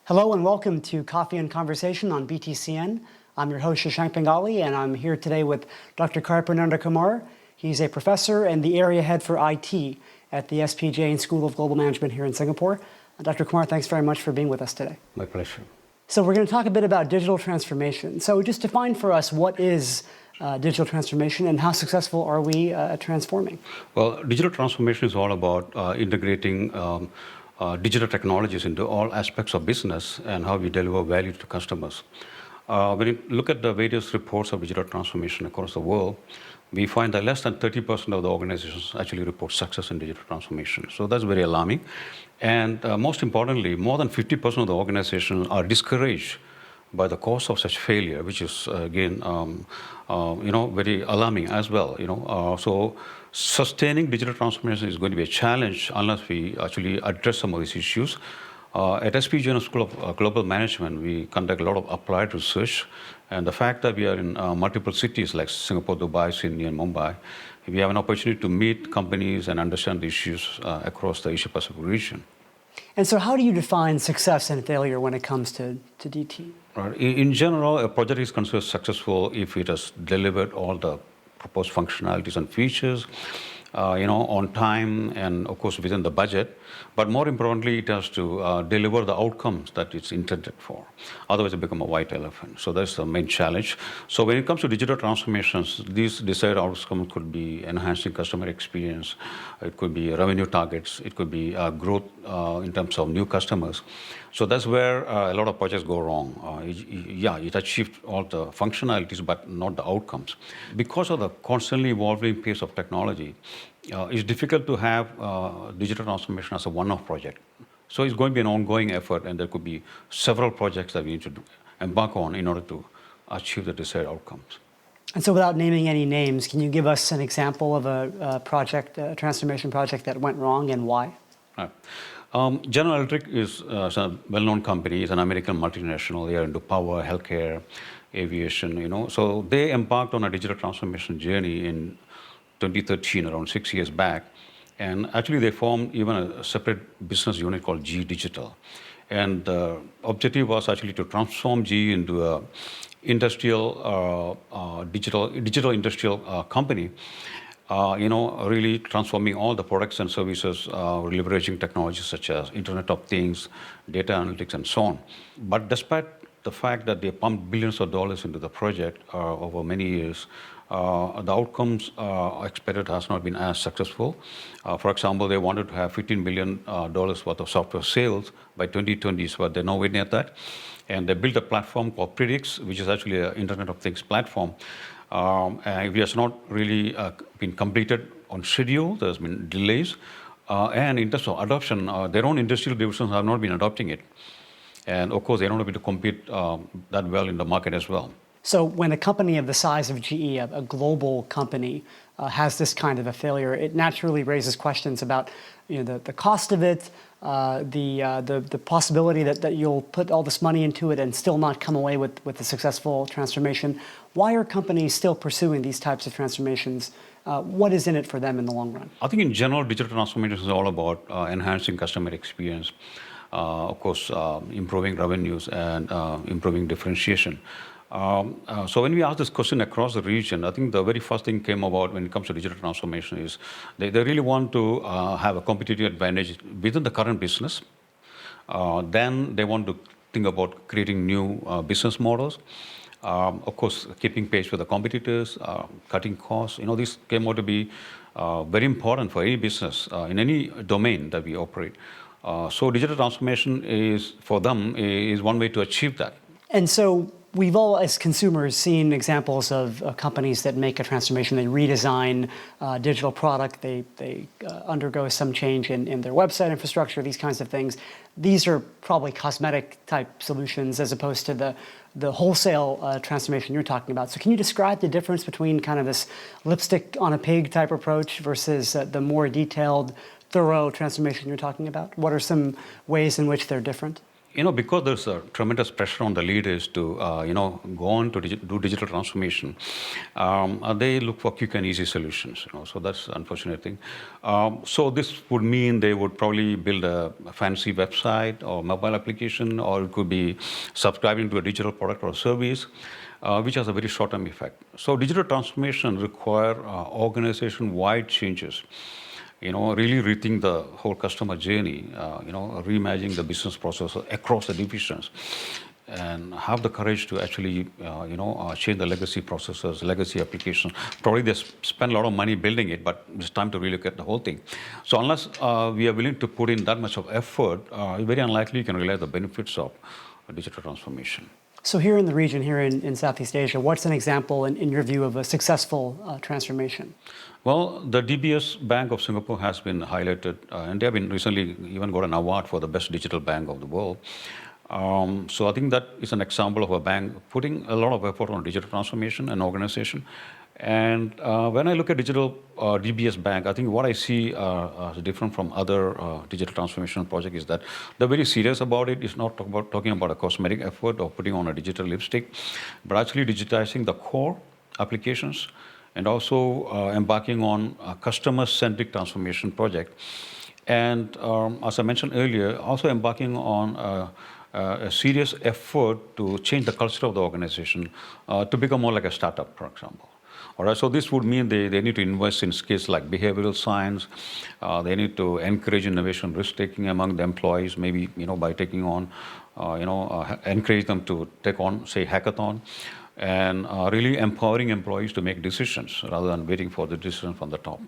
Hello and welcome to Coffee and Conversation on BTCN. I'm your host, Shashank Bengali, and I'm here today with Dr. Karippur Nanda Kumar. He's a professor and the area head for IT at the Jain School of Global Management here in Singapore. Dr. Kumar, thanks very much for being with us today. My pleasure. So we're going to talk a bit about digital transformation. So just define for us what is digital transformation and how successful are we at transforming? Well, digital transformation is all about integrating digital technologies into all aspects of business and how we deliver value to customers. When you look at the various reports of digital transformation across the world, we find that less than 30% of the organizations actually report success in digital transformation. So that's very alarming. And most importantly, more than 50% of the organizations are discouraged by the cause of such failure, which is again, very alarming as well. So sustaining digital transformation is going to be a challenge unless we actually address some of these issues. At Jain School of Global Management, we conduct a lot of applied research, and the fact that we are in multiple cities like Singapore, Dubai, Sydney, and Mumbai, we have an opportunity to meet companies and understand the issues across the Asia-Pacific region. And so how do you define success and failure when it comes to DT? Right. In general, a project is considered successful if it has delivered all the proposed functionalities and features, on time and, of course, within the budget. But more importantly, it has to deliver the outcomes that it's intended for. Otherwise, it becomes a white elephant. So that's the main challenge. So when it comes to digital transformations, these desired outcomes could be enhancing customer experience. It could be revenue targets. It could be growth in terms of new customers. So that's where a lot of projects go wrong. It achieved all the functionalities, but not the outcomes. Because of the constantly evolving pace of technology, it's difficult to have digital transformation as a one-off project. So it's going to be an ongoing effort, and there could be several projects that we need to embark on in order to achieve the desired outcomes. And so without naming any names, can you give us an example of a transformation project that went wrong and why? Right. General Electric is a well-known company. It's an American multinational. They are into power, healthcare, aviation, So they embarked on a digital transformation journey in 2013, around 6 years back. And actually, they formed even a separate business unit called GE Digital. And the objective was actually to transform GE into a digital industrial company. Really transforming all the products and services, leveraging technologies such as Internet of Things, data analytics, and so on. But despite the fact that they pumped billions of dollars into the project over many years, the outcomes expected has not been as successful. For example, they wanted to have $15 billion worth of software sales by 2020, but they're nowhere near that. And they built a platform called Predix, which is actually an Internet of Things platform. It has not really been completed on schedule. There's been delays. And in terms of adoption, their own industrial divisions have not been adopting it. And of course, they're not able to compete that well in the market as well. So when a company of the size of GE, a global company, has this kind of a failure, it naturally raises questions about the cost of it, the possibility that you'll put all this money into it and still not come away with a successful transformation. Why are companies still pursuing these types of transformations? What is in it for them in the long run? I think in general, digital transformation is all about enhancing customer experience, of course, improving revenues and improving differentiation. So when we ask this question across the region, I think the very first thing came about when it comes to digital transformation is they really want to have a competitive advantage within the current business. Then they want to think about creating new business models. Of course, keeping pace with the competitors, cutting costs. This came out to be very important for any business in any domain that we operate. So digital transformation is, for them, is one way to achieve that. And so we've all, as consumers, seen examples of companies that make a transformation. They redesign digital product. They undergo some change in their website infrastructure, these kinds of things. These are probably cosmetic type solutions as opposed to the wholesale transformation you're talking about. So can you describe the difference between kind of this lipstick on a pig type approach versus the more detailed, thorough transformation you're talking about? What are some ways in which they're different? Because there's a tremendous pressure on the leaders to, go on to do digital transformation, they look for quick and easy solutions. So that's the unfortunate thing. So this would mean they would probably build a fancy website or mobile application, or it could be subscribing to a digital product or service, which has a very short-term effect. So digital transformation require organization-wide changes. Really rethink the whole customer journey, reimagining the business process across the divisions, and have the courage to actually, change the legacy processes, legacy applications. Probably they spend a lot of money building it, but it's time to relook at the whole thing. So unless we are willing to put in that much of effort, it's very unlikely you can realize the benefits of digital transformation. So here in the region, here in Southeast Asia, what's an example, in your view, of a successful transformation? Well, the DBS Bank of Singapore has been highlighted, and they have been recently even got an award for the best digital bank of the world. So I think that is an example of a bank putting a lot of effort on digital transformation and organization. And when I look at digital DBS Bank, I think what I see as different from other digital transformation projects is that they're very serious about it. It's not talking about a cosmetic effort or putting on a digital lipstick, but actually digitizing the core applications and also embarking on a customer-centric transformation project. And as I mentioned earlier, also embarking on a serious effort to change the culture of the organization to become more like a startup, for example. All right, so this would mean they need to invest in skills like behavioral science. They need to encourage innovation, risk-taking among the employees, maybe by taking on, encourage them to take on, say, hackathon, and really empowering employees to make decisions rather than waiting for the decision from the top.